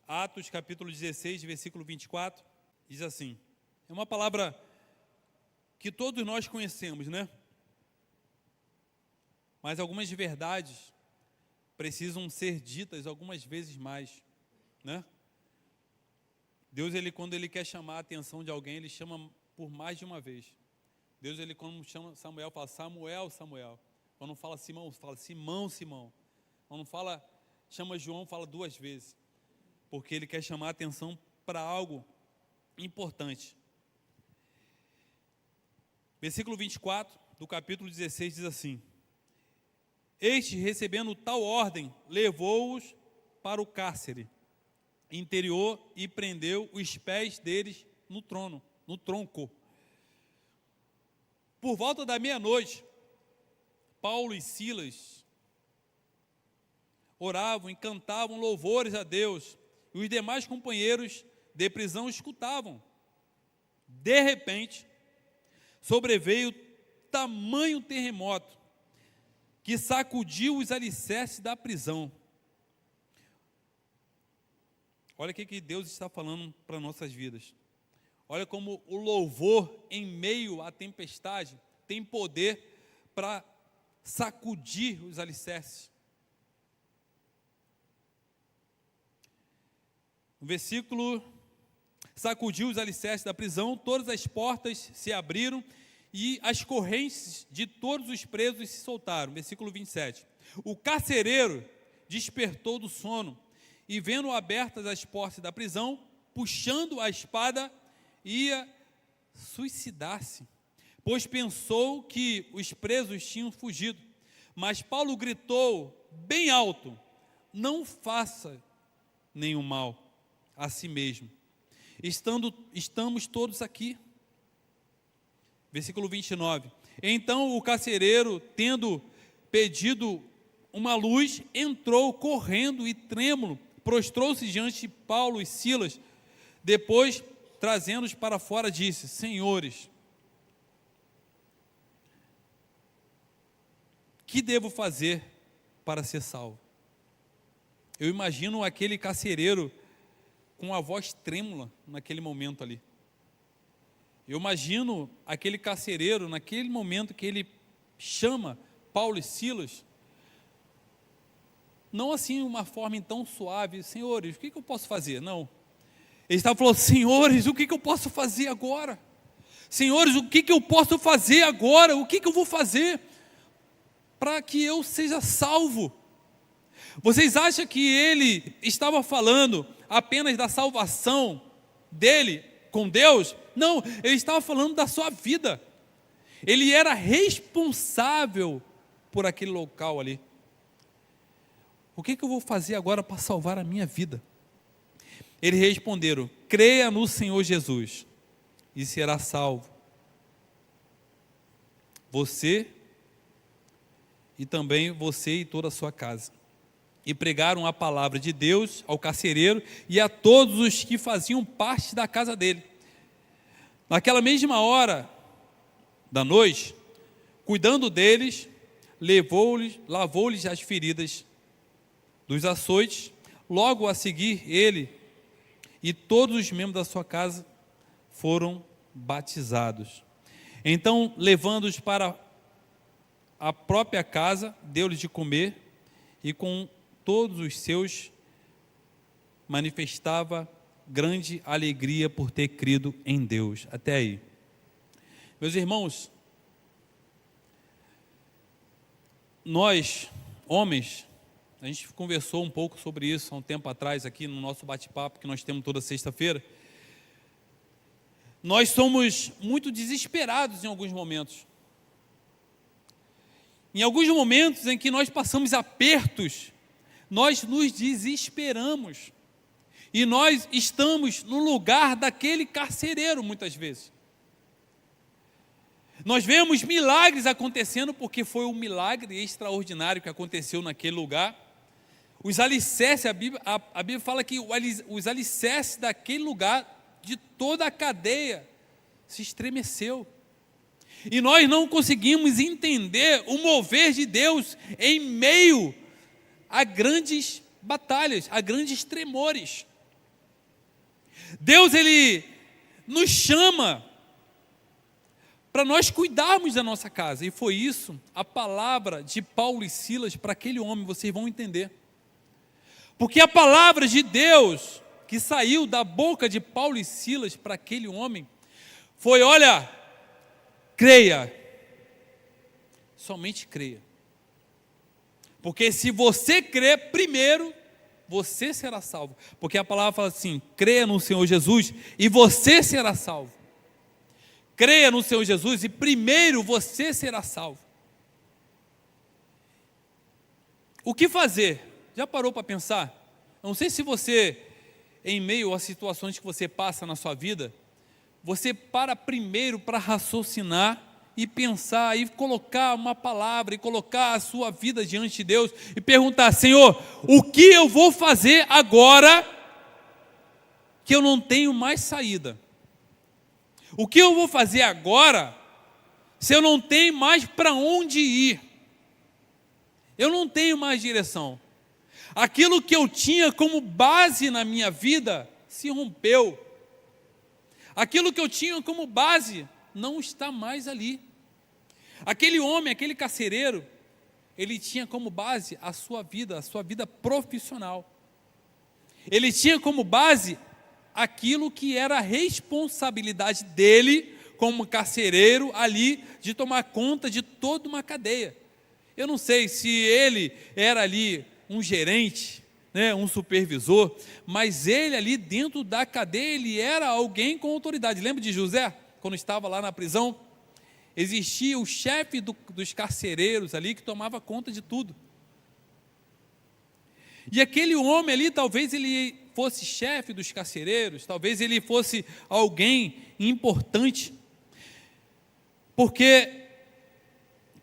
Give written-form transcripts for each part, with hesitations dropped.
Atos capítulo 16, versículo 24, diz assim, é uma palavra que todos nós conhecemos, né? Mas algumas verdades precisam ser ditas algumas vezes mais, né? Deus, quando Ele quer chamar a atenção de alguém, Ele chama por mais de uma vez. Deus, quando chama Samuel, fala Samuel, Samuel. Quando fala Simão, fala Simão, Simão. Quando chama João, fala 2 vezes. Porque Ele quer chamar a atenção para algo importante. Versículo 24 do capítulo 16 diz assim: Este, recebendo tal ordem, levou-os para o cárcere interior e prendeu os pés deles no tronco. Por volta da meia-noite, Paulo e Silas oravam e cantavam louvores a Deus, e os demais companheiros de prisão escutavam. De repente, sobreveio tamanho terremoto que sacudiu os alicerces da prisão. Olha o que Deus está falando para nossas vidas. Olha como o louvor em meio à tempestade tem poder para sacudir os alicerces. No versículo, sacudiu os alicerces da prisão, todas as portas se abriram e as correntes de todos os presos se soltaram. Versículo 27. O carcereiro despertou do sono e, vendo abertas as portas da prisão, puxando a espada, ia suicidar-se, pois pensou que os presos tinham fugido. Mas Paulo gritou bem alto: não faça nenhum mal a si mesmo. Estamos todos aqui. Versículo 29. Então o carcereiro, tendo pedido uma luz, entrou correndo e trêmulo, prostrou-se diante de Paulo e Silas. Depois, trazendo-os para fora, disse: Senhores, que devo fazer para ser salvo? Eu imagino aquele carcereiro com a voz trêmula naquele momento ali. Eu imagino aquele carcereiro, naquele momento que ele chama Paulo e Silas, não assim uma forma tão suave: Senhores, o que eu posso fazer? Não. Ele estava falando: Senhores, o que eu posso fazer agora? Senhores, o que eu posso fazer agora? O que eu vou fazer para que eu seja salvo? Vocês acham que ele estava falando apenas da salvação dele com Deus? Não, ele estava falando da sua vida. Ele era responsável por aquele local ali. O que eu vou fazer agora para salvar a minha vida? Eles responderam: creia no Senhor Jesus e será salvo, você e também você e toda a sua casa. E pregaram a palavra de Deus ao carcereiro e a todos os que faziam parte da casa dele. Naquela mesma hora da noite, cuidando deles, lavou-lhes as feridas dos açoites. Logo a seguir, ele e todos os membros da sua casa foram batizados. Então, levando-os para a própria casa, deu-lhes de comer, e com todos os seus manifestava grande alegria por ter crido em Deus. Até aí. Meus irmãos, nós, homens, a gente conversou um pouco sobre isso há um tempo atrás aqui no nosso bate-papo que nós temos toda sexta-feira. Nós somos muito desesperados em alguns momentos. Em alguns momentos em que nós passamos apertos, nós nos desesperamos. E nós estamos no lugar daquele carcereiro muitas vezes. Nós vemos milagres acontecendo porque foi um milagre extraordinário que aconteceu naquele lugar. Os alicerces, a Bíblia fala que os alicerces daquele lugar, de toda a cadeia, se estremeceu. E nós não conseguimos entender o mover de Deus em meio a grandes batalhas, a grandes tremores. Deus, Ele nos chama para nós cuidarmos da nossa casa. E foi isso, a palavra de Paulo e Silas para aquele homem, vocês vão entender. Porque a palavra de Deus que saiu da boca de Paulo e Silas para aquele homem foi: olha, creia, somente creia. Porque se você crer primeiro, você será salvo. Porque a palavra fala assim: creia no Senhor Jesus e você será salvo. Creia no Senhor Jesus e primeiro você será salvo. O que fazer? Já parou para pensar? Eu não sei se você, em meio às situações que você passa na sua vida, você para primeiro para raciocinar e pensar e colocar uma palavra e colocar a sua vida diante de Deus e perguntar: Senhor, o que eu vou fazer agora que eu não tenho mais saída? O que eu vou fazer agora se eu não tenho mais para onde ir? Eu não tenho mais direção. Aquilo que eu tinha como base na minha vida se rompeu. Aquilo que eu tinha como base não está mais ali. Aquele homem, aquele carcereiro, ele tinha como base a sua vida profissional. Ele tinha como base aquilo que era a responsabilidade dele como carcereiro ali, de tomar conta de toda uma cadeia. Eu não sei se ele era ali um gerente, né, um supervisor, mas ele ali dentro da cadeia, ele era alguém com autoridade. Lembra de José, quando estava lá na prisão? Existia o chefe dos carcereiros ali que tomava conta de tudo. E aquele homem ali, talvez ele fosse chefe dos carcereiros, talvez ele fosse alguém importante, porque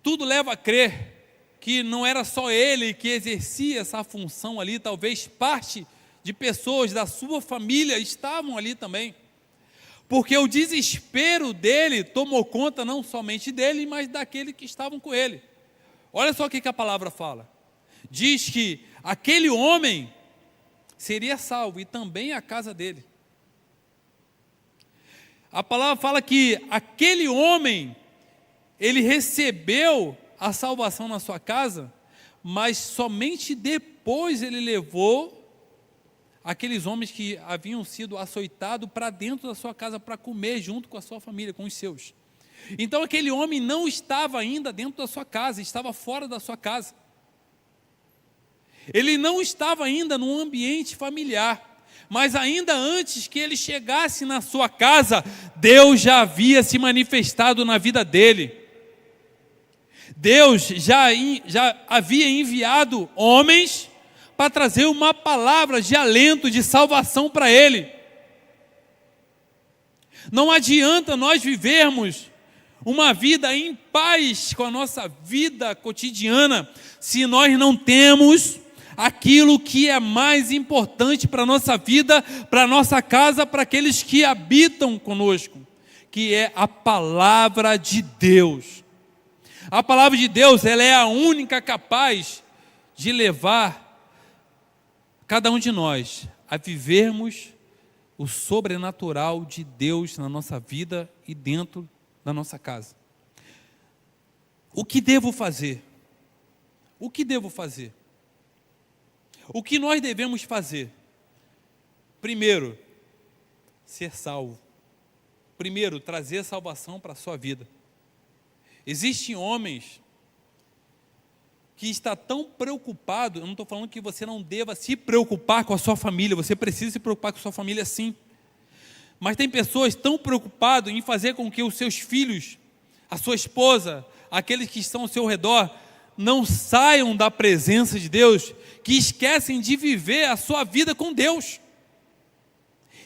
tudo leva a crer que não era só ele que exercia essa função ali, talvez parte de pessoas da sua família estavam ali também, porque o desespero dele tomou conta não somente dele, mas daqueles que estavam com ele. Olha só o que a palavra fala, diz que aquele homem seria salvo e também a casa dele. A palavra fala que aquele homem, ele recebeu a salvação na sua casa, mas somente depois ele levou aqueles homens que haviam sido açoitados para dentro da sua casa para comer junto com a sua família, com os seus. Então aquele homem não estava ainda dentro da sua casa, estava fora da sua casa. Ele não estava ainda num ambiente familiar, mas ainda antes que ele chegasse na sua casa, Deus já havia se manifestado na vida dele. Deus já havia enviado homens para trazer uma palavra de alento, de salvação para ele. Não adianta nós vivermos uma vida em paz com a nossa vida cotidiana se nós não temos aquilo que é mais importante para a nossa vida, para a nossa casa, para aqueles que habitam conosco, que é a palavra de Deus. A palavra de Deus, ela é a única capaz de levar cada um de nós a vivermos o sobrenatural de Deus na nossa vida e dentro da nossa casa. O que devo fazer? O que devo fazer? O que nós devemos fazer? Primeiro, ser salvo. Primeiro, trazer salvação para a sua vida. Existem homens que estão tão preocupados, eu não estou falando que você não deva se preocupar com a sua família, você precisa se preocupar com a sua família sim, mas tem pessoas tão preocupadas em fazer com que os seus filhos, a sua esposa, aqueles que estão ao seu redor, não saiam da presença de Deus, que esquecem de viver a sua vida com Deus.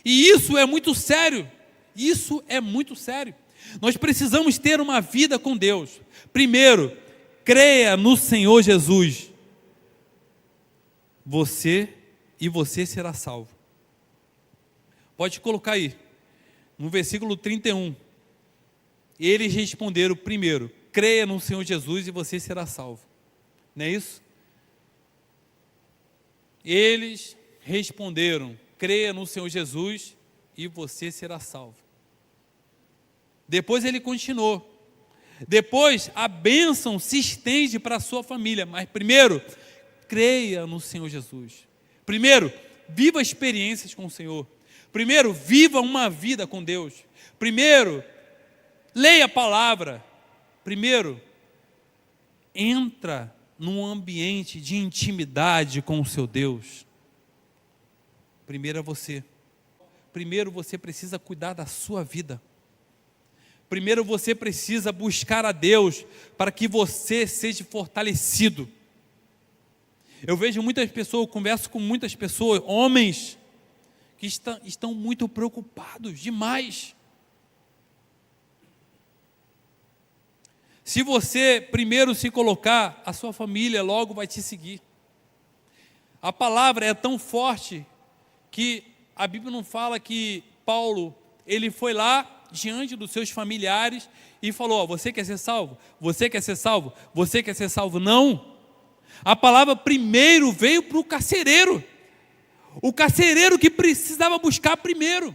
E isso é muito sério, isso é muito sério. Nós precisamos ter uma vida com Deus. Primeiro, creia no Senhor Jesus. Você será salvo. Pode colocar aí, no versículo 31. Eles responderam primeiro: creia no Senhor Jesus e você será salvo. Não é isso? Eles responderam: creia no Senhor Jesus e você será salvo. Depois ele continuou. Depois a bênção se estende para a sua família. Mas primeiro, creia no Senhor Jesus. Primeiro, viva experiências com o Senhor. Primeiro, viva uma vida com Deus. Primeiro, leia a palavra. Primeiro, entra num ambiente de intimidade com o seu Deus. Primeiro é você. Primeiro você precisa cuidar da sua vida. Primeiro você precisa buscar a Deus para que você seja fortalecido. Eu vejo muitas pessoas, eu converso com muitas pessoas, homens, que estão muito preocupados demais. Se você primeiro se colocar, a sua família logo vai te seguir. A palavra é tão forte que a Bíblia não fala que Paulo, ele foi lá diante dos seus familiares e falou: você quer ser salvo? Você quer ser salvo? Você quer ser salvo? Não. A palavra primeiro veio para o carcereiro. O carcereiro que precisava buscar primeiro.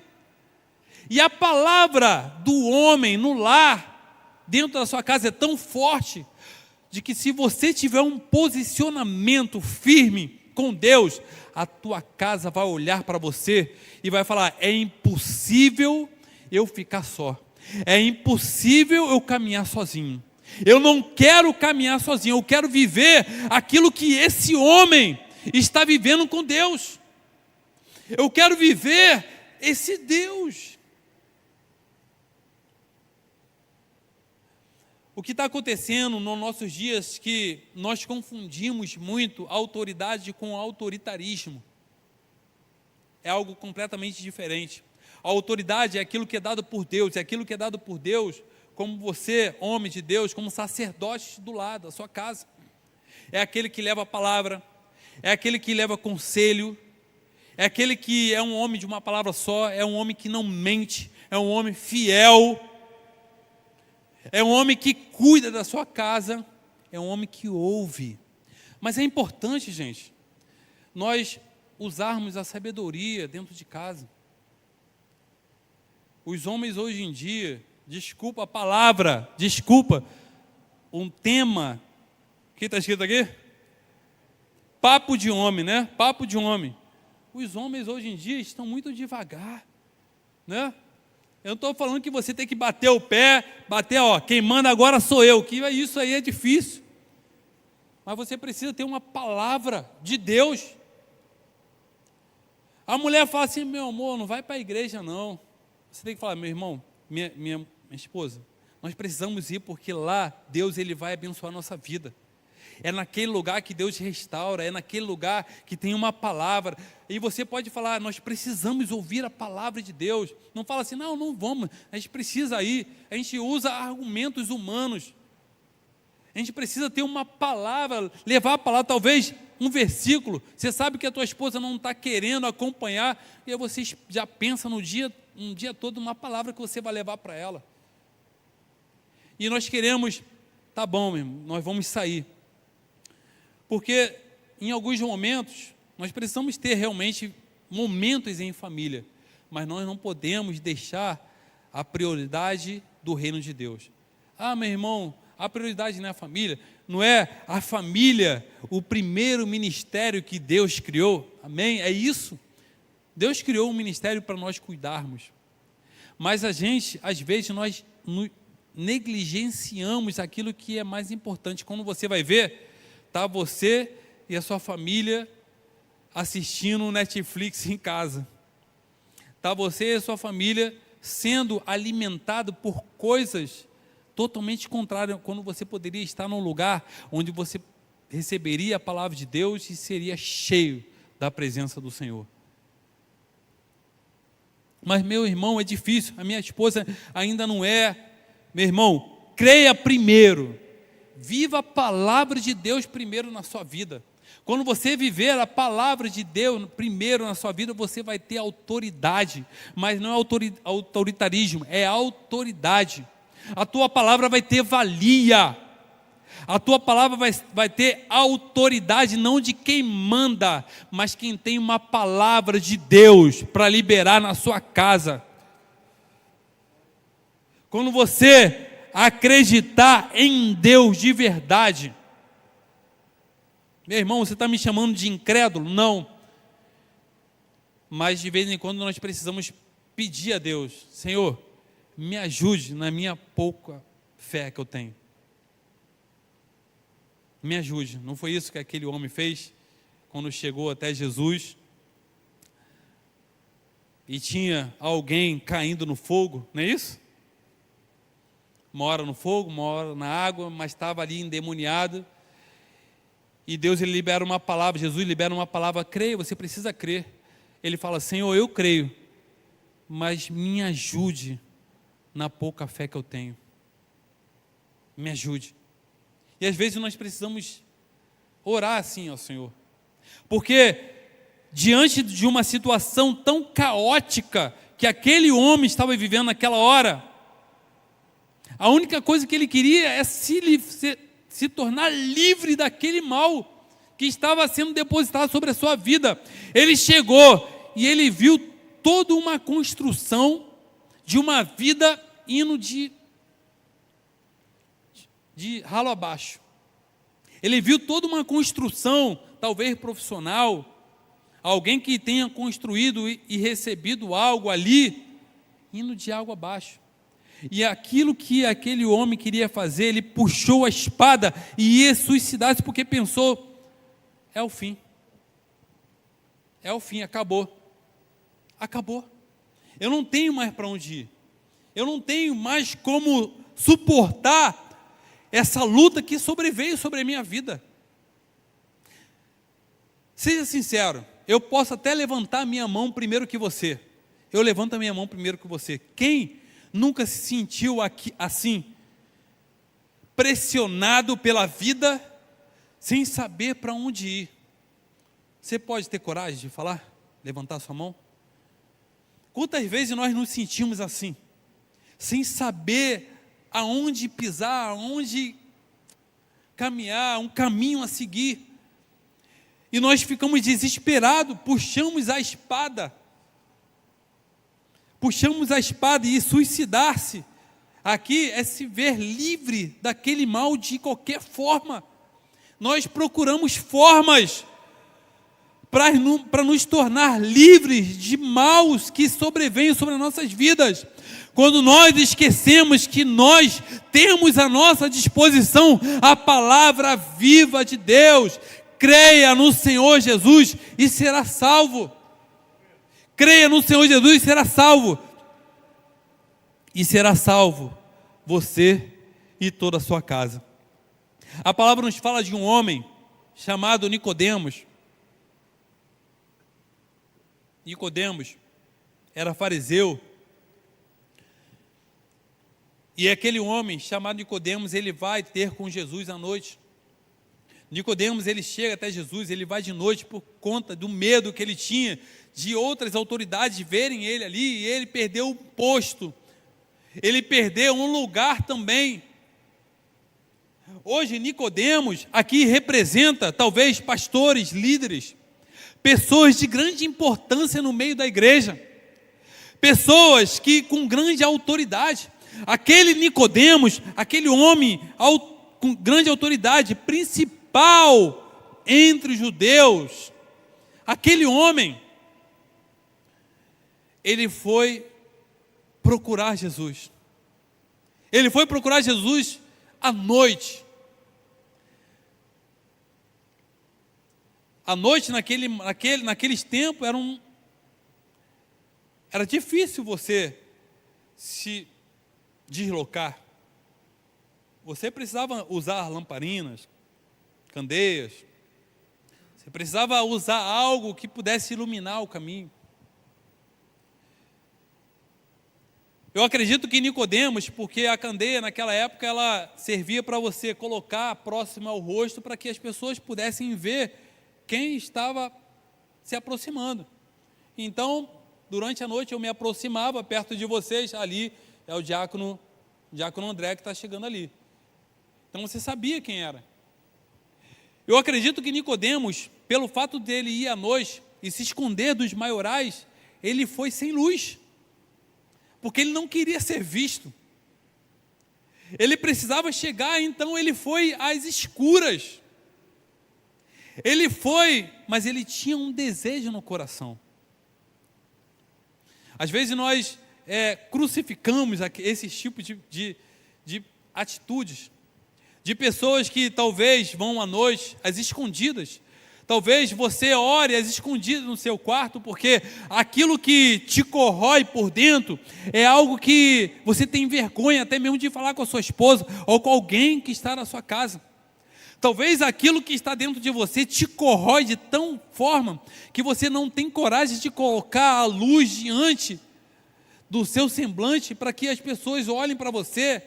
E a palavra do homem no lar, dentro da sua casa, é tão forte, de que se você tiver um posicionamento firme com Deus, a tua casa vai olhar para você e vai falar: é impossível eu ficar só. É impossível eu caminhar sozinho. Eu não quero caminhar sozinho, eu quero viver aquilo que esse homem está vivendo com Deus. Eu quero viver esse Deus. O que está acontecendo nos nossos dias é que nós confundimos muito autoridade com autoritarismo. É algo completamente diferente. A autoridade é aquilo que é dado por Deus, é aquilo que é dado por Deus, como você, homem de Deus, como sacerdote do lado, da sua casa. É aquele que leva a palavra, é aquele que leva conselho, é aquele que é um homem de uma palavra só, é um homem que não mente, é um homem fiel, é um homem que cuida da sua casa, é um homem que ouve. Mas é importante, gente, nós usarmos a sabedoria dentro de casa. Os homens hoje em dia, desculpa a palavra, desculpa, um tema, o que está escrito aqui? Papo de homem, né? Papo de homem. Os homens hoje em dia estão muito devagar, né? Eu não estou falando que você tem que bater o pé, quem manda agora sou eu, que isso aí é difícil. Mas você precisa ter uma palavra de Deus. A mulher fala assim: meu amor, não vai para a igreja não. Você tem que falar: meu irmão, minha esposa, nós precisamos ir porque lá Deus ele vai abençoar a nossa vida. É naquele lugar que Deus restaura, é naquele lugar que tem uma palavra. E você pode falar: nós precisamos ouvir a palavra de Deus. Não fala assim: não vamos, a gente precisa ir. A gente usa argumentos humanos. A gente precisa ter uma palavra, levar a palavra, talvez um versículo. Você sabe que a tua esposa não está querendo acompanhar, e aí você já pensa um dia todo uma palavra que você vai levar para ela. E nós queremos, tá bom, meu irmão, nós vamos sair. Porque em alguns momentos, nós precisamos ter realmente momentos em família, mas nós não podemos deixar a prioridade do reino de Deus. Ah, meu irmão, a prioridade não é a família, não é a família o primeiro ministério que Deus criou, amém? É isso. Deus criou um ministério para nós cuidarmos, mas a gente, às vezes, nós negligenciamos aquilo que é mais importante. Quando você vai ver, está você e a sua família assistindo Netflix em casa, está você e a sua família sendo alimentado por coisas totalmente contrárias, quando você poderia estar num lugar onde você receberia a palavra de Deus e seria cheio da presença do Senhor. Mas meu irmão, é difícil, a minha esposa ainda não é. Meu irmão, creia primeiro, viva a palavra de Deus primeiro na sua vida. Quando você viver a palavra de Deus primeiro na sua vida, você vai ter autoridade, mas não é autoritarismo, é autoridade. A tua palavra vai ter valia. A tua palavra vai ter autoridade não de quem manda, mas quem tem uma palavra de Deus para liberar na sua casa. Quando você acreditar em Deus de verdade, meu irmão, você está me chamando de incrédulo? Não. Mas de vez em quando nós precisamos pedir a Deus: Senhor, me ajude na minha pouca fé que eu tenho. Me ajude. Não foi isso que aquele homem fez quando chegou até Jesus e tinha alguém caindo no fogo, não é isso? Uma hora no fogo, uma hora na água, mas estava ali endemoniado. E Deus, ele libera uma palavra, Jesus libera uma palavra: creia, você precisa crer. Ele fala: Senhor, eu creio, mas me ajude na pouca fé que eu tenho. Me ajude. E às vezes nós precisamos orar assim ao Senhor, porque diante de uma situação tão caótica que aquele homem estava vivendo naquela hora, a única coisa que ele queria é se tornar livre daquele mal que estava sendo depositado sobre a sua vida. Ele chegou e ele viu toda uma construção de uma vida indo de ralo abaixo. Ele viu toda uma construção, talvez profissional, alguém que tenha construído e recebido algo ali, indo de água abaixo. E aquilo que aquele homem queria fazer, ele puxou a espada e ia suicidar-se, porque pensou: é o fim. É o fim, acabou. Acabou. Eu não tenho mais para onde ir. Eu não tenho mais como suportar essa luta que sobreveio sobre a minha vida. Seja sincero, eu posso até levantar a minha mão primeiro que você. Eu levanto a minha mão primeiro que você. Quem nunca se sentiu aqui, assim, pressionado pela vida, sem saber para onde ir? Você pode ter coragem de falar? Levantar a sua mão? Quantas vezes nós nos sentimos assim, sem saber aonde pisar, aonde caminhar, um caminho a seguir, e nós ficamos desesperados, puxamos a espada e suicidar-se aqui é se ver livre daquele mal de qualquer forma. Nós procuramos formas para nos tornar livres de maus que sobrevêm sobre as nossas vidas, quando nós esquecemos que nós temos à nossa disposição a palavra viva de Deus. Creia no Senhor Jesus e será salvo. Creia no Senhor Jesus e será salvo. E será salvo você e toda a sua casa. A palavra nos fala de um homem chamado Nicodemos. Nicodemos era fariseu. E aquele homem chamado Nicodemos, ele vai ter com Jesus à noite. Nicodemos, ele chega até Jesus, ele vai de noite por conta do medo que ele tinha de outras autoridades verem ele ali, e ele perdeu o posto. Ele perdeu um lugar também. Hoje Nicodemos aqui representa talvez pastores, líderes, pessoas de grande importância no meio da igreja, pessoas que com grande autoridade. Aquele Nicodemos, aquele homem com grande autoridade, principal entre os judeus, aquele homem, ele foi procurar Jesus. Ele foi procurar Jesus à noite. À noite, naqueles tempos, era difícil você se deslocar. Você precisava usar lamparinas, candeias. Você precisava usar algo que pudesse iluminar o caminho. Eu acredito que Nicodemos, porque a candeia naquela época ela servia para você colocar próximo ao rosto para que as pessoas pudessem ver quem estava se aproximando. Então, durante a noite eu me aproximava perto de vocês, ali é o diácono André que está chegando ali. Então você sabia quem era. Eu acredito que Nicodemos, pelo fato dele ir à noite e se esconder dos maiorais, ele foi sem luz, porque ele não queria ser visto. Ele precisava chegar, então ele foi às escuras. Ele foi, mas ele tinha um desejo no coração. Às vezes nós crucificamos esses tipos de atitudes, de pessoas que talvez vão à noite, às escondidas. Talvez você ore às escondidas no seu quarto, porque aquilo que te corrói por dentro é algo que você tem vergonha até mesmo de falar com a sua esposa ou com alguém que está na sua casa. Talvez aquilo que está dentro de você te corrói de tal forma que você não tem coragem de colocar a luz diante do seu semblante para que as pessoas olhem para você.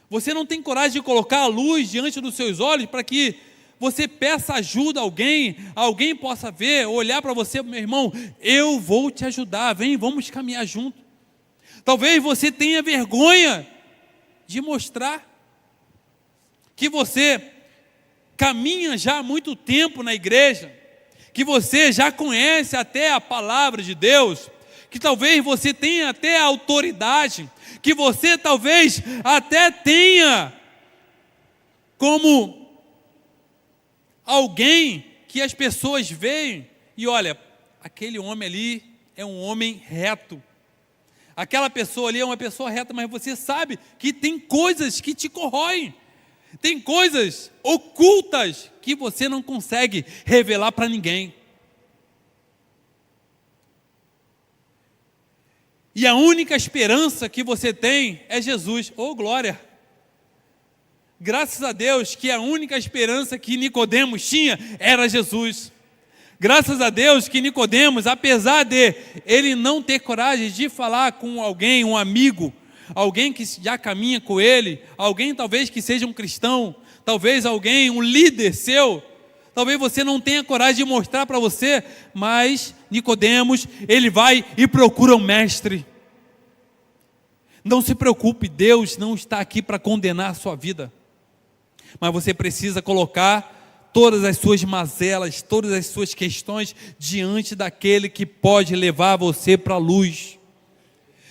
Você não tem coragem de colocar a luz diante dos seus olhos para que você peça ajuda a alguém possa ver, olhar para você, meu irmão, eu vou te ajudar, vem, vamos caminhar junto. Talvez você tenha vergonha de mostrar que você caminha já há muito tempo na igreja, que você já conhece até a palavra de Deus, que talvez você tenha até a autoridade, que você talvez até tenha como alguém que as pessoas veem e olha, aquele homem ali é um homem reto, aquela pessoa ali é uma pessoa reta, mas você sabe que tem coisas que te corroem, tem coisas ocultas que você não consegue revelar para ninguém. E a única esperança que você tem é Jesus. Oh, glória! Graças a Deus que a única esperança que Nicodemos tinha era Jesus. Graças a Deus que Nicodemos, apesar de ele não ter coragem de falar com alguém, um amigo, alguém que já caminha com ele, alguém talvez que seja um cristão, talvez alguém, um líder seu, talvez você não tenha coragem de mostrar para você, mas Nicodemos, ele vai e procura o mestre. Não se preocupe, Deus não está aqui para condenar a sua vida, mas você precisa colocar todas as suas mazelas, todas as suas questões diante daquele que pode levar você para a luz,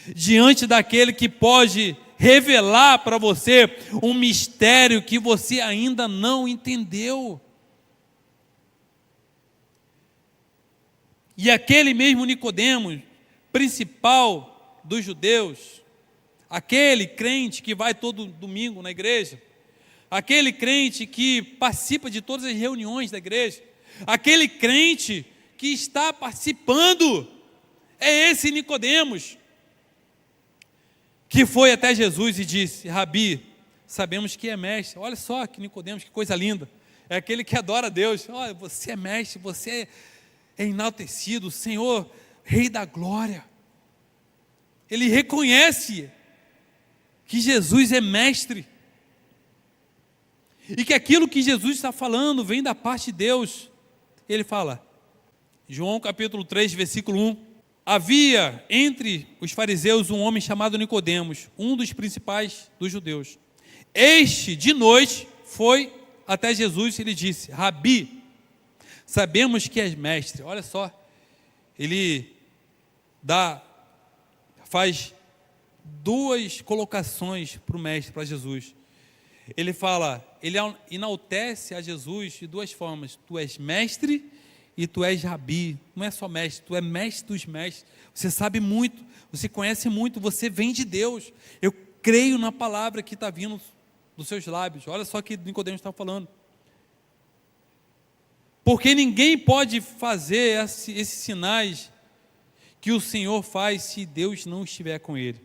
diante daquele que pode revelar para você um mistério que você ainda não entendeu. E aquele mesmo Nicodemos, principal dos judeus, aquele crente que vai todo domingo na igreja, aquele crente que participa de todas as reuniões da igreja, aquele crente que está participando, é esse Nicodemos, que foi até Jesus e disse: Rabi, sabemos que é mestre. Olha só que Nicodemos, que coisa linda, é aquele que adora a Deus. Olha, você é mestre, você é enaltecido, Senhor, Rei da glória. Ele reconhece que Jesus é mestre, e que aquilo que Jesus está falando vem da parte de Deus. Ele fala, João capítulo 3, versículo 1, havia entre os fariseus um homem chamado Nicodemos, um dos principais dos judeus. Este, de noite, foi até Jesus e lhe disse: Rabi, sabemos que és mestre. Olha só, ele faz duas colocações para o mestre, para Jesus. Ele fala, ele enaltece a Jesus de duas formas: tu és mestre e tu és rabi. Não é só mestre, tu é mestre dos mestres. Você sabe muito, você conhece muito, você vem de Deus. Eu creio na palavra que está vindo dos seus lábios. Olha só o que Nicodemos está falando. Porque ninguém pode fazer esses sinais que o Senhor faz se Deus não estiver com ele.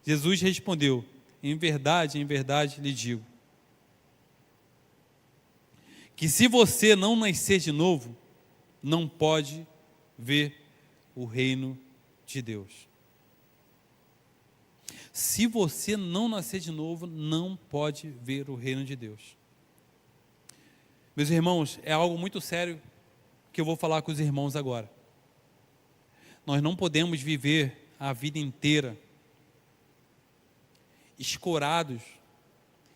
Jesus respondeu: em verdade lhe digo, que se você não nascer de novo, não pode ver o reino de Deus. Se você não nascer de novo, não pode ver o reino de Deus. Meus irmãos, é algo muito sério que eu vou falar com os irmãos agora. Nós não podemos viver a vida inteira escorados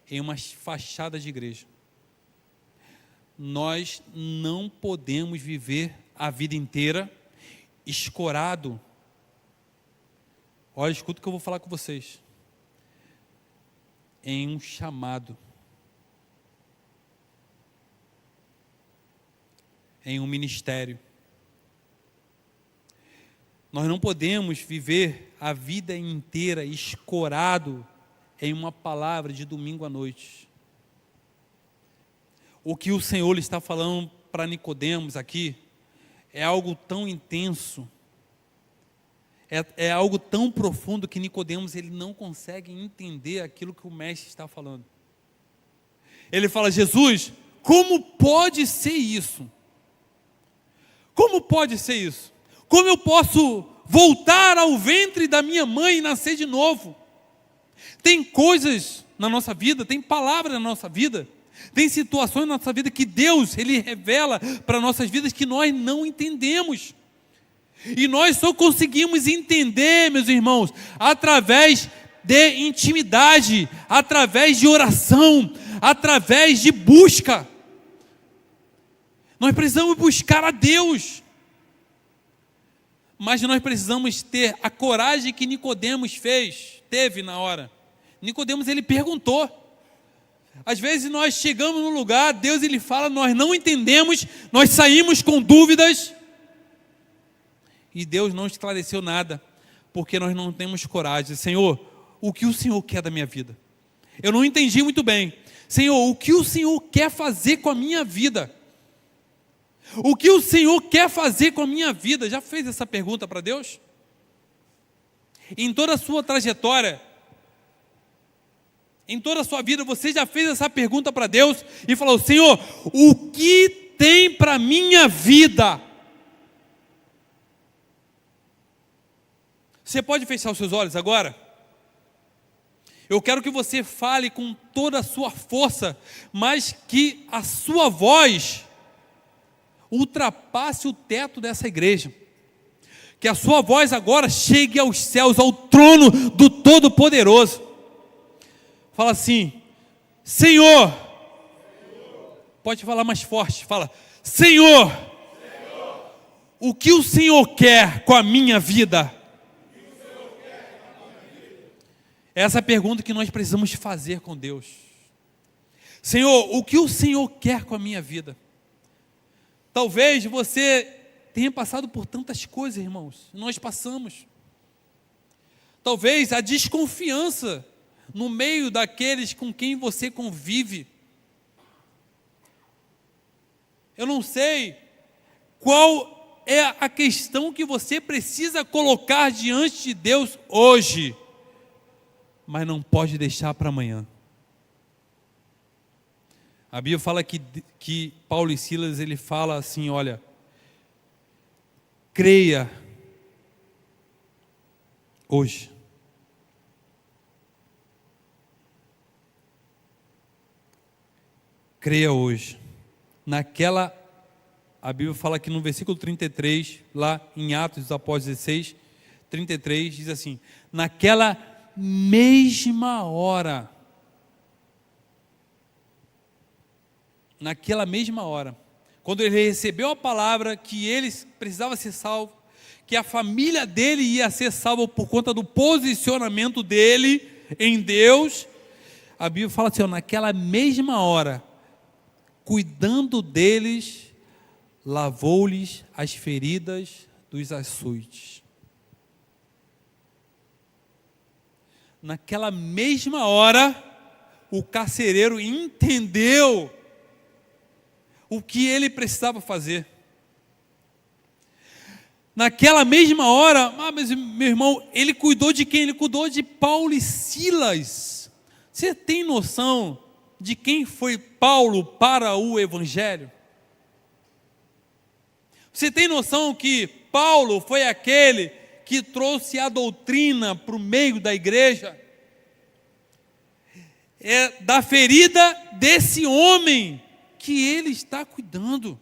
em uma fachada de igreja. Nós não podemos viver a vida inteira escorado. Olha, escuta o que eu vou falar com vocês. Em um chamado. Em um ministério. Nós não podemos viver a vida inteira escorado em uma palavra de domingo à noite. O que o Senhor está falando para Nicodemos aqui é algo tão intenso, é algo tão profundo que Nicodemos ele não consegue entender aquilo que o mestre está falando. Ele fala: Jesus, como pode ser isso? Como pode ser isso? Como eu posso voltar ao ventre da minha mãe e nascer de novo? Tem coisas na nossa vida, tem palavras na nossa vida, tem situações na nossa vida que Deus, Ele revela para nossas vidas que nós não entendemos. E nós só conseguimos entender, meus irmãos, através de intimidade, através de oração, através de busca. Nós precisamos buscar a Deus. Mas nós precisamos ter a coragem que Nicodemos teve na hora. Nicodemos, ele perguntou. Às vezes nós chegamos num lugar, Deus ele fala, nós não entendemos, nós saímos com dúvidas. E Deus não esclareceu nada, porque nós não temos coragem. Senhor, o que o Senhor quer da minha vida? Eu não entendi muito bem. Senhor, o que o Senhor quer fazer com a minha vida? O que o Senhor quer fazer com a minha vida? Já fez essa pergunta para Deus? Em toda a sua trajetória, em toda a sua vida, você já fez essa pergunta para Deus e falou: Senhor, o que tem para a minha vida? Você pode fechar os seus olhos agora? Eu quero que você fale com toda a sua força, mas que a sua voz ultrapasse o teto dessa igreja. Que a sua voz agora chegue aos céus, ao trono do Todo-Poderoso. Fala assim: Senhor. Pode falar mais forte. Fala: Senhor. O que o Senhor quer com a minha vida? Essa é a pergunta que nós precisamos fazer com Deus. Senhor, o que o Senhor quer com a minha vida? Talvez você tenha passado por tantas coisas, irmãos. Nós passamos. Talvez a desconfiança no meio daqueles com quem você convive. Eu não sei qual é a questão que você precisa colocar diante de Deus hoje, mas não pode deixar para amanhã. A Bíblia fala que Paulo e Silas, ele fala assim, olha, creia hoje. Creia hoje. A Bíblia fala que no versículo 33, lá em Atos dos Apóstolos 16, 33, diz assim: naquela mesma hora, quando ele recebeu a palavra que ele precisava ser salvo, que a família dele ia ser salva por conta do posicionamento dele em Deus, a Bíblia fala assim, naquela mesma hora, cuidando deles, lavou-lhes as feridas dos açoites. Naquela mesma hora, o carcereiro entendeu o que ele precisava fazer. Naquela mesma hora, mas meu irmão, ele cuidou de quem? Ele cuidou de Paulo e Silas. Você tem noção de quem foi Paulo para o Evangelho? Você tem noção que Paulo foi aquele que trouxe a doutrina para o meio da igreja? É da ferida desse homem que ele está cuidando.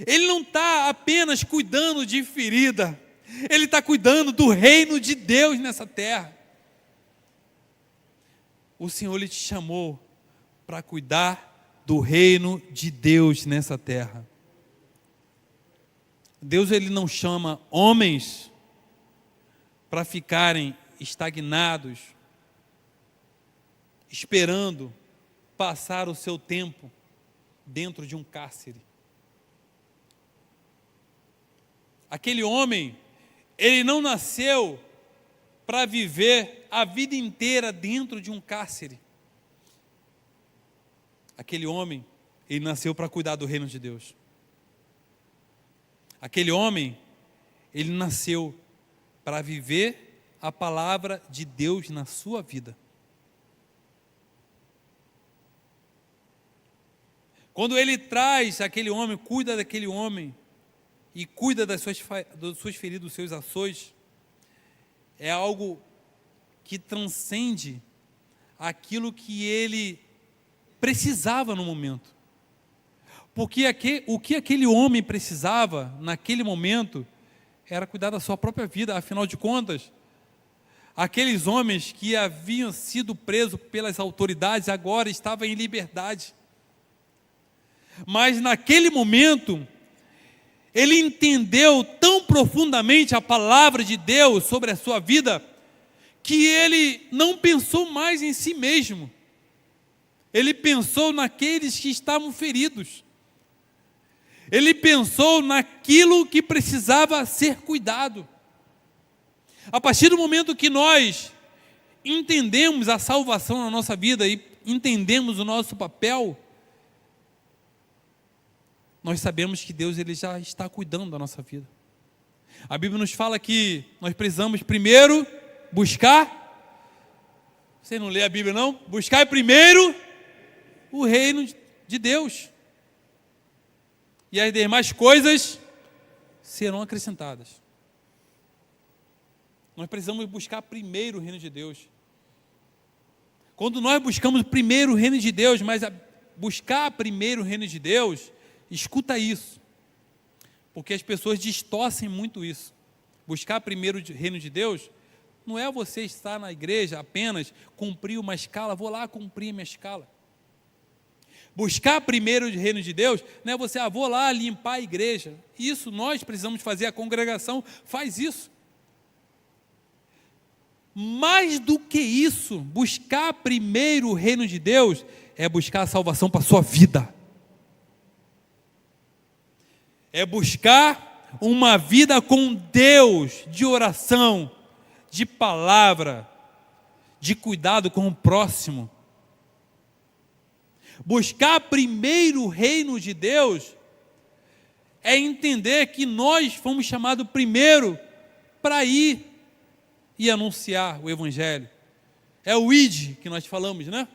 Ele não está apenas cuidando de ferida, ele está cuidando do reino de Deus nessa terra. o Senhor Ele te chamou para cuidar do reino de Deus nessa terra. Deus Ele não chama homens para ficarem estagnados, esperando passar o seu tempo dentro de um cárcere. Aquele homem, ele não nasceu para viver a vida inteira dentro de um cárcere. Aquele homem, ele nasceu para cuidar do reino de Deus. Aquele homem, ele nasceu para viver a palavra de Deus na sua vida. Quando ele traz aquele homem, cuida daquele homem, e cuida das suas feridas, dos seus açoites, é algo que transcende aquilo que ele precisava no momento. Porque o que aquele homem precisava naquele momento era cuidar da sua própria vida. Afinal de contas, aqueles homens que haviam sido presos pelas autoridades agora estavam em liberdade. Mas naquele momento, ele entendeu tão profundamente a palavra de Deus sobre a sua vida, que ele não pensou mais em si mesmo. Ele pensou naqueles que estavam feridos. Ele pensou naquilo que precisava ser cuidado. A partir do momento que nós entendemos a salvação na nossa vida e entendemos o nosso papel, nós sabemos que Deus ele já está cuidando da nossa vida. A Bíblia nos fala que nós precisamos primeiro buscar. Você não lê a Bíblia não? Buscar primeiro o reino de Deus. E as demais coisas serão acrescentadas. Nós precisamos buscar primeiro o reino de Deus. Quando nós buscamos primeiro o reino de Deus, mas buscar primeiro o reino de Deus, escuta isso, porque as pessoas distorcem muito isso. Buscar primeiro o reino de Deus não é você estar na igreja apenas, cumprir uma escala, vou lá cumprir minha escala. Buscar primeiro o reino de Deus não é você, vou lá limpar a igreja. Isso nós precisamos fazer, a congregação faz isso. Mais do que isso, buscar primeiro o reino de Deus é buscar a salvação para a sua vida. É buscar uma vida com Deus, de oração, de palavra, de cuidado com o próximo. Buscar primeiro o reino de Deus é entender que nós fomos chamados primeiro para ir e anunciar o Evangelho. É o ID que nós falamos, né?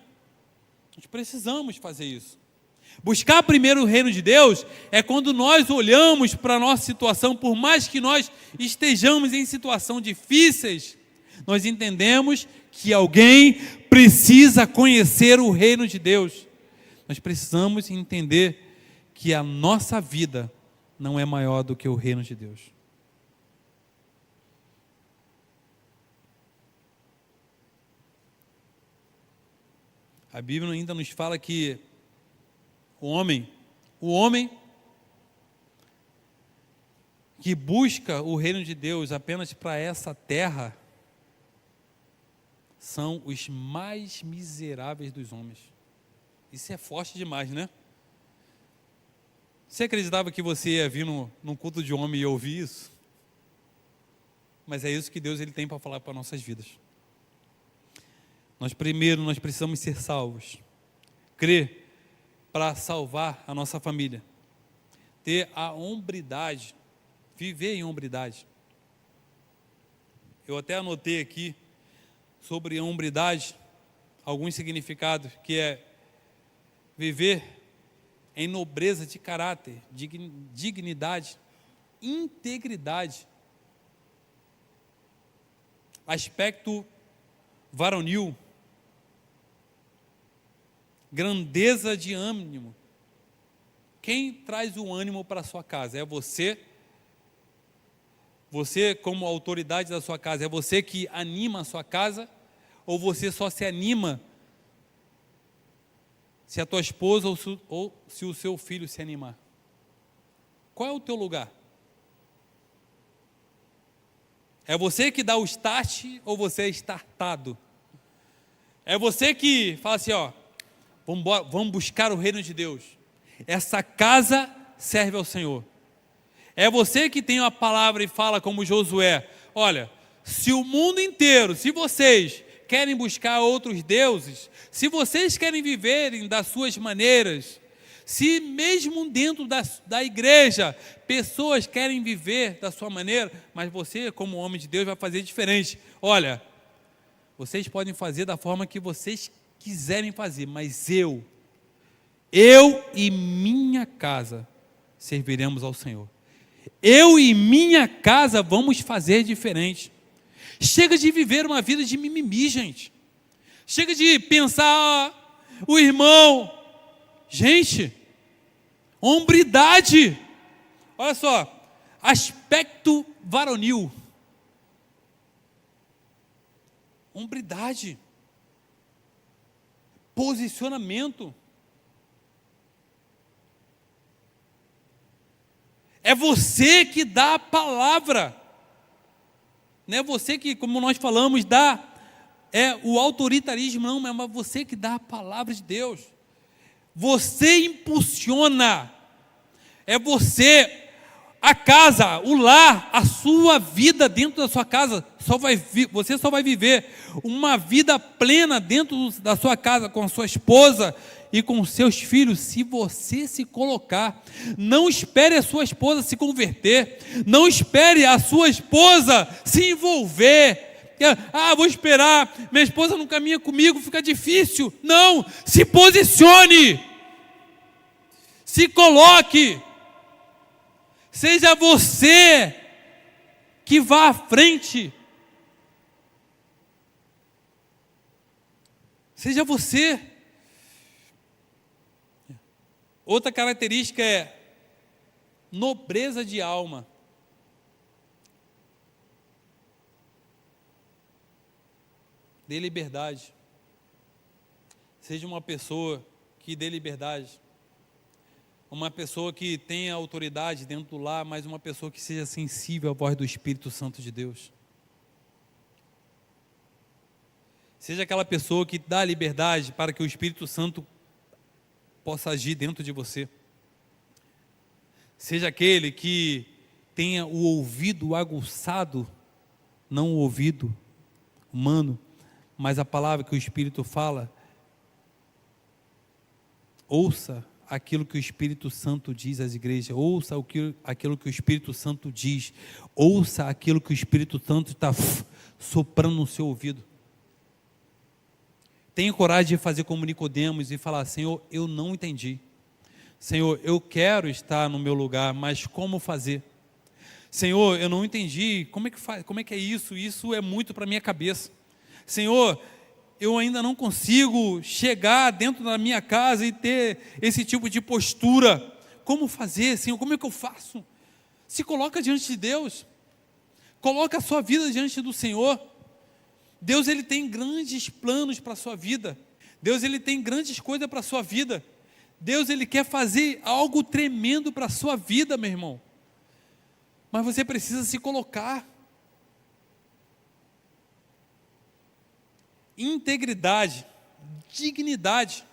Nós precisamos fazer isso. Buscar primeiro o reino de Deus é quando nós olhamos para a nossa situação, por mais que nós estejamos em situações difíceis, nós entendemos que alguém precisa conhecer o reino de Deus. Nós precisamos entender que a nossa vida não é maior do que o reino de Deus. A Bíblia ainda nos fala que o homem que busca o reino de Deus apenas para essa terra são os mais miseráveis dos homens. Isso é forte demais, né? Você acreditava que você ia vir num culto de homem e ouvir isso? Mas é isso que Deus ele tem para falar para nossas vidas. Nós precisamos ser salvos. Crer para salvar a nossa família. Ter a hombridade, viver em hombridade. Eu até anotei aqui sobre a hombridade alguns significados, que é viver em nobreza de caráter, dignidade, integridade, aspecto varonil, grandeza de ânimo. Quem traz o ânimo para a sua casa? É você? Você como autoridade da sua casa, é você que anima a sua casa? Ou você só se anima se a tua esposa ou se o seu filho se animar? Qual é o teu lugar? É você que dá o start ou você é startado? É você que fala assim, ó, vamos buscar o reino de Deus. Essa casa serve ao Senhor. É você que tem a palavra e fala como Josué, olha, se o mundo inteiro, se vocês querem buscar outros deuses, se vocês querem viverem das suas maneiras, se mesmo dentro da igreja, pessoas querem viver da sua maneira, mas você, como homem de Deus, vai fazer diferente. Olha, vocês podem fazer da forma que vocês quiserem fazer, mas eu e minha casa serviremos ao Senhor. Eu e minha casa vamos fazer diferente. Chega de viver uma vida de mimimi, gente. Chega de pensar, o irmão. Gente, hombridade. Olha só, aspecto varonil. Hombridade. Posicionamento. É você que dá a palavra. Não é você que, como nós falamos, dá o autoritarismo, não, mas você que dá a palavra de Deus. Você impulsiona. É você, a casa, o lar, a sua vida dentro da sua casa, você só vai viver uma vida plena dentro da sua casa, com a sua esposa e com os seus filhos, se você se colocar. Não espere a sua esposa se converter, não espere a sua esposa se envolver. Vou esperar, minha esposa não caminha comigo, fica difícil. Não, se posicione, se coloque, seja você que vá à frente, seja você. Outra característica é nobreza de alma. Dê liberdade. Seja uma pessoa que dê liberdade. Uma pessoa que tenha autoridade dentro do lar, mas uma pessoa que seja sensível à voz do Espírito Santo de Deus. Seja aquela pessoa que dá liberdade para que o Espírito Santo possa agir dentro de você. Seja aquele que tenha o ouvido aguçado, não o ouvido humano, mas a palavra que o Espírito fala. Ouça aquilo que o Espírito Santo diz às igrejas, ouça aquilo que o Espírito Santo diz, ouça aquilo que o Espírito Santo está soprando no seu ouvido. Tenha coragem de fazer como Nicodemos e falar, Senhor, eu não entendi. Senhor, eu quero estar no meu lugar, mas como fazer? Senhor, eu não entendi, como é que é isso? Isso é muito para a minha cabeça. Senhor, eu ainda não consigo chegar dentro da minha casa e ter esse tipo de postura. Como fazer, Senhor? Como é que eu faço? Se coloca diante de Deus. Coloca a sua vida diante do Senhor. Deus, Ele tem grandes planos para a sua vida. Deus, Ele tem grandes coisas para a sua vida. Deus, Ele quer fazer algo tremendo para a sua vida, meu irmão. Mas você precisa se colocar. Integridade, dignidade,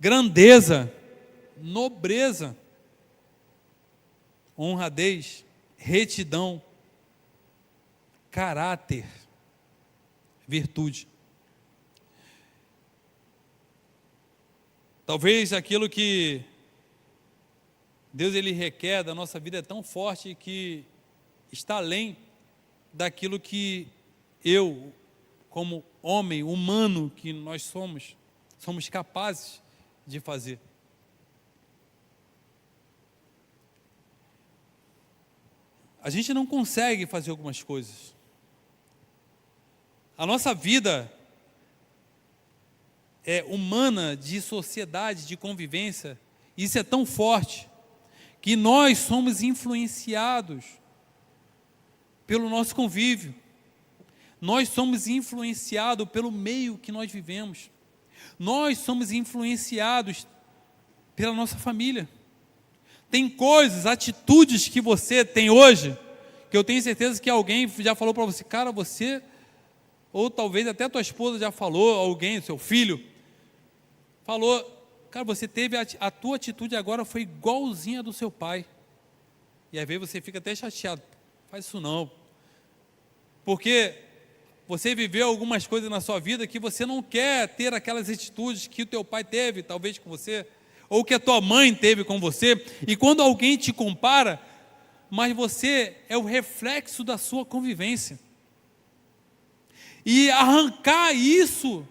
grandeza, nobreza, honradez, retidão, caráter, virtude. Talvez aquilo que Deus Ele requer da nossa vida é tão forte que está além daquilo que eu, como homem humano que nós somos capazes de fazer. A gente não consegue fazer algumas coisas. A nossa vida humana, de sociedade, de convivência, isso é tão forte, que nós somos influenciados pelo nosso convívio. Nós somos influenciados pelo meio que nós vivemos. Nós somos influenciados pela nossa família. Tem coisas, atitudes que você tem hoje, que eu tenho certeza que alguém já falou para você, cara, você, ou talvez até tua esposa já falou, alguém, seu filho, falou, cara, você teve, a tua atitude agora foi igualzinha a do seu pai. E às vezes você fica até chateado, faz isso não. Porque você viveu algumas coisas na sua vida que você não quer ter aquelas atitudes que o teu pai teve, talvez com você, ou que a tua mãe teve com você, e quando alguém te compara, mas você é o reflexo da sua convivência. E arrancar isso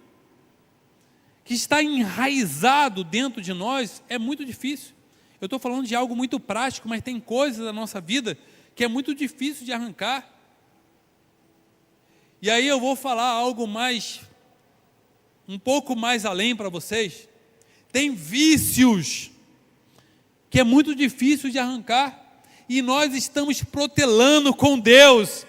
que está enraizado dentro de nós é muito difícil. Eu estou falando de algo muito prático, mas tem coisas da nossa vida que é muito difícil de arrancar. E aí eu vou falar algo mais, um pouco mais além para vocês. Tem vícios que é muito difícil de arrancar, e nós estamos protelando com Deus,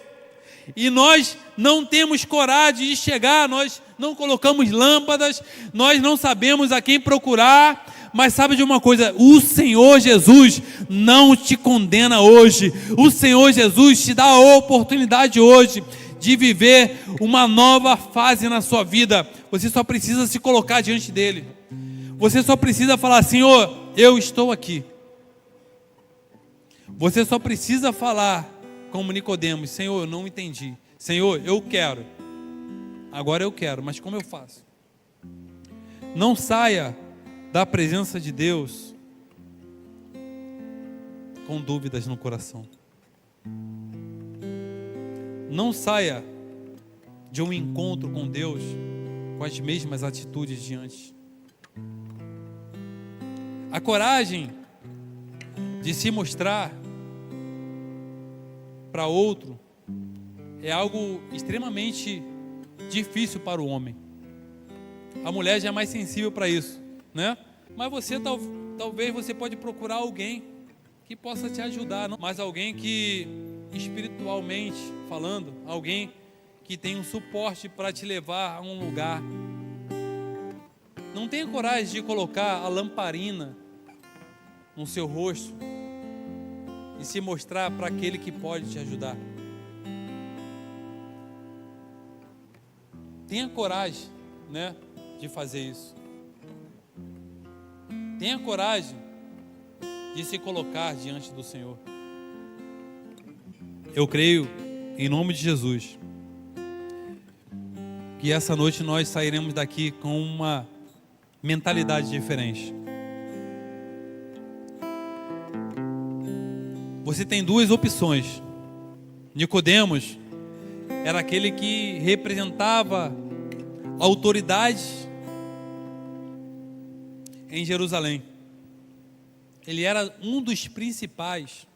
e nós não temos coragem de chegar, nós não colocamos lâmpadas, nós não sabemos a quem procurar, mas sabe de uma coisa, o Senhor Jesus não te condena hoje, o Senhor Jesus te dá a oportunidade hoje de viver uma nova fase na sua vida. Você só precisa se colocar diante dele, você só precisa falar, Senhor, eu estou aqui. Você só precisa falar como Nicodemos, Senhor, eu não entendi, Senhor, eu quero, agora eu quero, mas como eu faço? Não saia da presença de Deus com dúvidas no coração. Não saia de um encontro com Deus com as mesmas atitudes de antes. A coragem de se mostrar para outro é algo extremamente difícil para o homem. A mulher já é mais sensível para isso, né? Mas você talvez você pode procurar alguém que possa te ajudar, não? Mas alguém que espiritualmente falando, alguém que tem um suporte para te levar a um lugar. Não tenha coragem de colocar a lamparina no seu rosto e se mostrar para aquele que pode te ajudar. Tenha coragem, né, de fazer isso. Tenha coragem de se colocar diante do Senhor. Eu creio, em nome de Jesus, que essa noite nós sairemos daqui com uma mentalidade diferente. Você tem duas opções. Nicodemos era aquele que representava a autoridade em Jerusalém. Ele era um dos principais.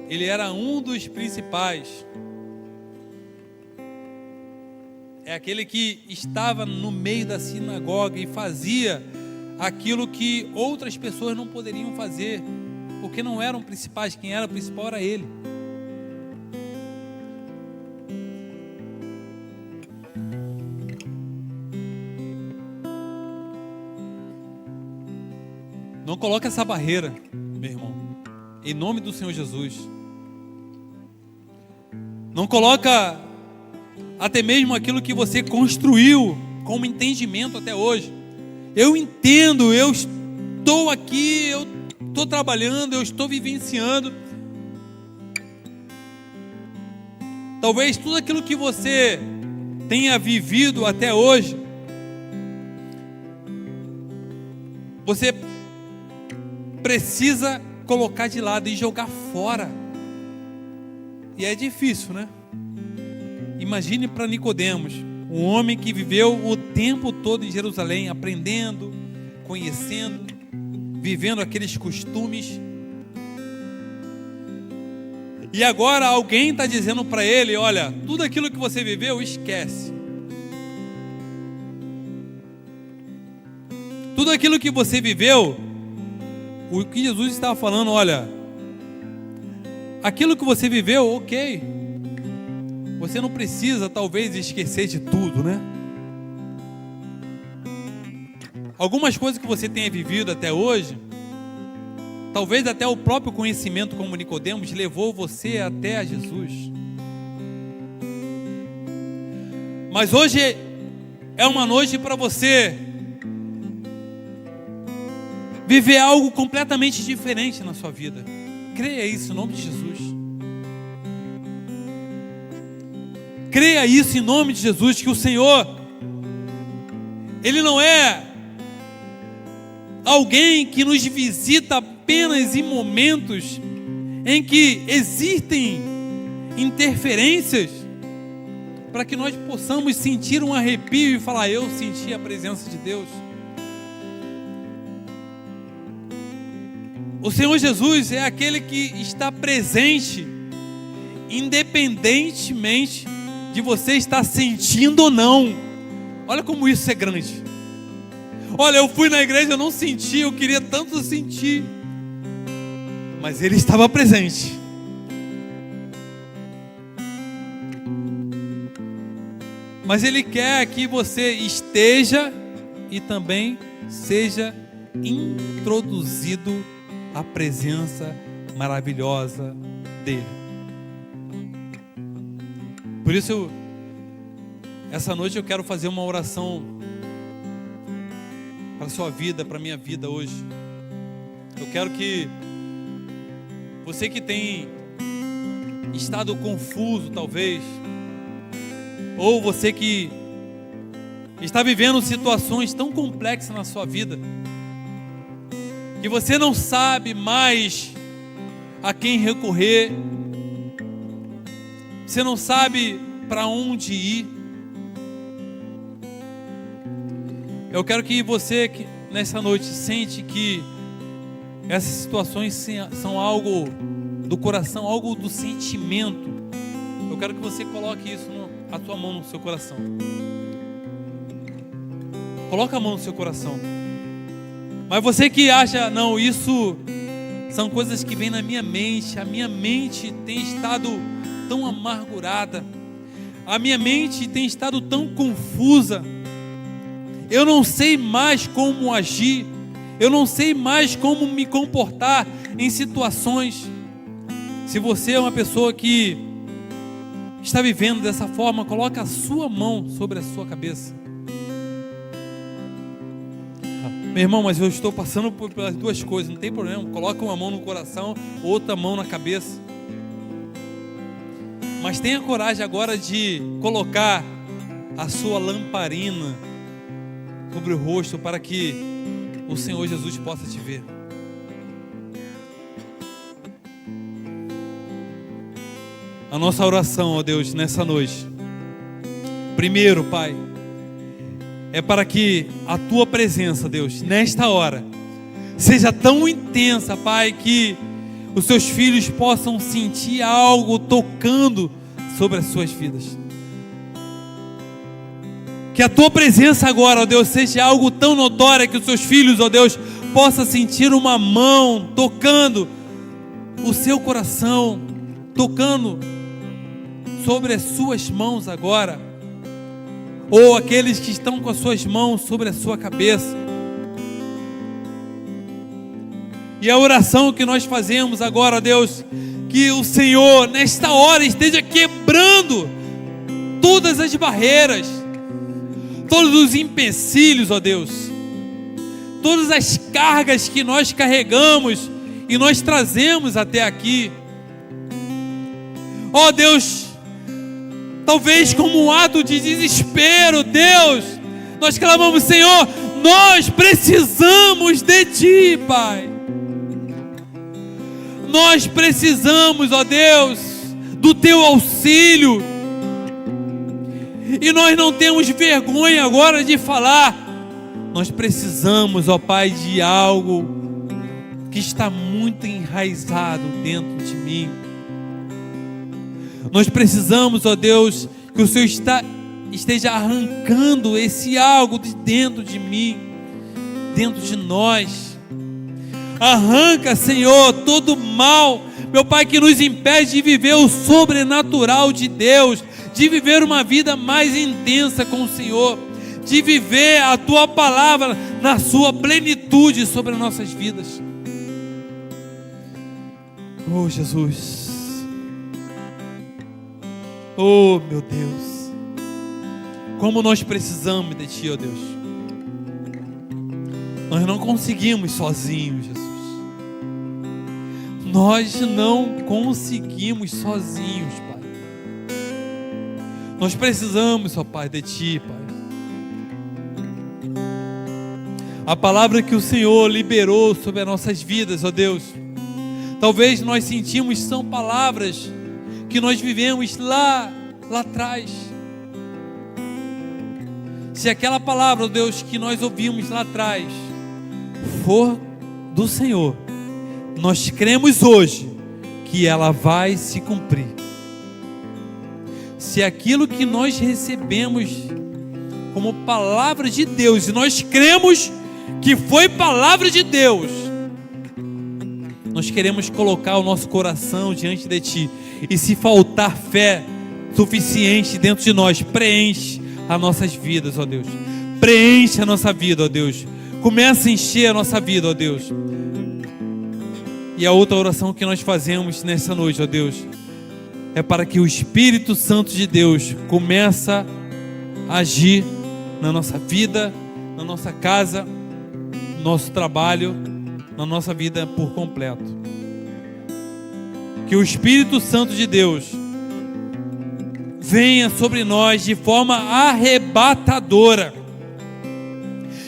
Ele era um dos principais. É aquele que estava no meio da sinagoga e fazia aquilo que outras pessoas não poderiam fazer, porque não eram principais. Quem era principal era ele. Não coloque essa barreira, meu irmão, em nome do Senhor Jesus. Não coloca até mesmo aquilo que você construiu como entendimento até hoje. Eu entendo, eu estou aqui, eu estou trabalhando, eu estou vivenciando. Talvez tudo aquilo que você tenha vivido até hoje, você precisa colocar de lado e jogar fora. E é difícil, né? Imagine para Nicodemos, um homem que viveu o tempo todo em Jerusalém, aprendendo, conhecendo, vivendo aqueles costumes. E agora alguém está dizendo para ele, olha, tudo aquilo que você viveu, esquece. Tudo aquilo que você viveu, o que Jesus estava falando, olha, aquilo que você viveu, ok. Você não precisa talvez esquecer de tudo, né? algumas coisas que você tenha vivido até hoje, talvez até o próprio conhecimento como Nicodemos levou você até a Jesus. Mas hoje é uma noite para você viver algo completamente diferente na sua vida. Creia isso em nome de Jesus. Creia isso em nome de Jesus, que o Senhor, Ele não é alguém que nos visita apenas em momentos em que existem interferências para que nós possamos sentir um arrepio e falar: eu senti a presença de Deus. O Senhor Jesus é aquele que está presente, independentemente de você estar sentindo ou não. Olha como isso é grande. Olha, eu fui na igreja, eu não senti, eu queria tanto sentir, mas Ele estava presente. Mas Ele quer que você esteja e também seja introduzido à presença maravilhosa dEle. Por isso, essa noite eu quero fazer uma oração para a sua vida, para a minha vida hoje. Eu quero que você que tem estado confuso talvez, ou você que está vivendo situações tão complexas na sua vida, que você não sabe mais a quem recorrer, você não sabe para onde ir. Eu quero que você que nessa noite sente que essas situações são algo do coração, algo do sentimento. Eu quero que você coloque isso a sua mão no seu coração. Coloca a mão no seu coração. Mas você que acha, não, isso são coisas que vêm na minha mente, a minha mente tem estado tão amargurada, a minha mente tem estado tão confusa, eu não sei mais como agir, eu não sei mais como me comportar em situações. Se você é uma pessoa que está vivendo dessa forma, coloca a sua mão sobre a sua cabeça. Meu irmão, mas eu estou passando pelas duas coisas, não tem problema, coloca uma mão no coração, outra mão na cabeça. Mas tenha coragem agora de colocar a sua lamparina sobre o rosto para que o Senhor Jesus possa te ver. A nossa oração, ó Deus, nessa noite, primeiro, Pai, é para que a Tua presença, Deus, nesta hora, seja tão intensa, Pai, que os Teus filhos possam sentir algo tocando sobre as suas vidas. Que a Tua presença agora, ó Deus, seja algo tão notório que os Seus filhos, ó Deus, possam sentir uma mão tocando o seu coração, tocando sobre as suas mãos agora, ou aqueles que estão com as suas mãos sobre a sua cabeça. E a oração que nós fazemos agora, ó Deus, que o Senhor nesta hora esteja quebrando todas as barreiras, todos os empecilhos, ó Deus, todas as cargas que nós carregamos e nós trazemos até aqui. Ó Deus, talvez como um ato de desespero, Deus, nós clamamos: Senhor, nós precisamos de Ti, Pai. Nós precisamos, ó Deus, do Teu auxílio. E nós não temos vergonha agora de falar. Nós precisamos, ó Pai, de algo que está muito enraizado dentro de mim. Nós precisamos, ó Deus, que o Senhor esteja arrancando esse algo de dentro de mim, dentro de nós. Arranca, Senhor, todo mal, meu Pai, que nos impede de viver o sobrenatural de Deus, de viver uma vida mais intensa com o Senhor, de viver a Tua palavra na sua plenitude sobre as nossas vidas. Oh, Jesus. Oh, meu Deus. Como nós precisamos de Ti, ó Deus. Nós não conseguimos sozinhos, Jesus. Nós não conseguimos sozinhos, Pai. Nós precisamos, ó Pai, de Ti, Pai. A palavra que o Senhor liberou sobre as nossas vidas, ó Deus, talvez nós sentimos são palavras que nós vivemos lá atrás. Se aquela palavra, ó Deus, que nós ouvimos lá atrás for do Senhor, nós cremos hoje que ela vai se cumprir. Se aquilo que nós recebemos como palavra de Deus, e nós cremos que foi palavra de Deus, nós queremos colocar o nosso coração diante de Ti. E se faltar fé suficiente dentro de nós, preenche as nossas vidas, ó Deus. Preenche a nossa vida, ó Deus. Começa a encher a nossa vida, ó Deus. E a outra oração que nós fazemos nessa noite, ó Deus, é para que o Espírito Santo de Deus comece a agir na nossa vida, na nossa casa, no nosso trabalho, na nossa vida por completo. Que o Espírito Santo de Deus venha sobre nós de forma arrebatadora.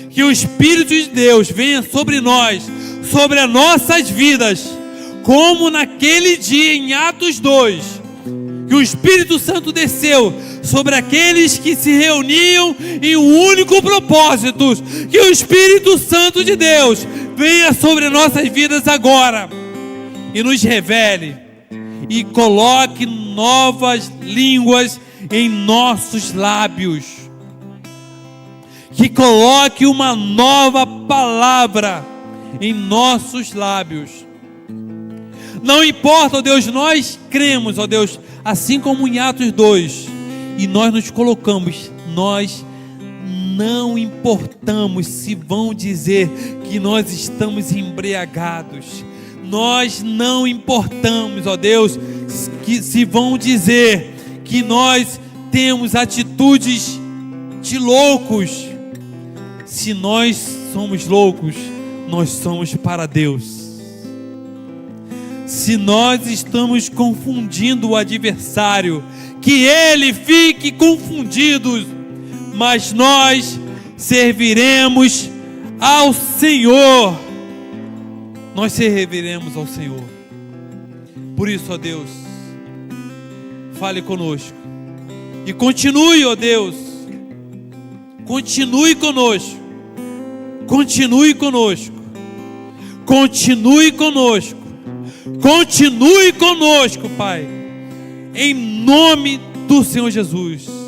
Que o Espírito de Deus venha sobre nós, sobre as nossas vidas, como naquele dia em Atos 2, que o Espírito Santo desceu sobre aqueles que se reuniam em um único propósito. Que o Espírito Santo de Deus venha sobre nossas vidas agora e nos revele e coloque novas línguas em nossos lábios. Que coloque uma nova palavra em nossos lábios. Não importa, ó Deus, nós cremos, ó Deus, assim como em Atos 2, e nós nos colocamos, nós não importamos se vão dizer que nós estamos embriagados. Nós não importamos, ó Deus, que se vão dizer que nós temos atitudes de loucos. Se nós somos loucos, nós somos para Deus. Se nós estamos confundindo o adversário, que ele fique confundido, mas nós serviremos ao Senhor. Nós serviremos ao Senhor. Por isso, ó Deus, fale conosco e continue, ó Deus, continue conosco, continue conosco, continue conosco, continue conosco, Pai, em nome do Senhor Jesus.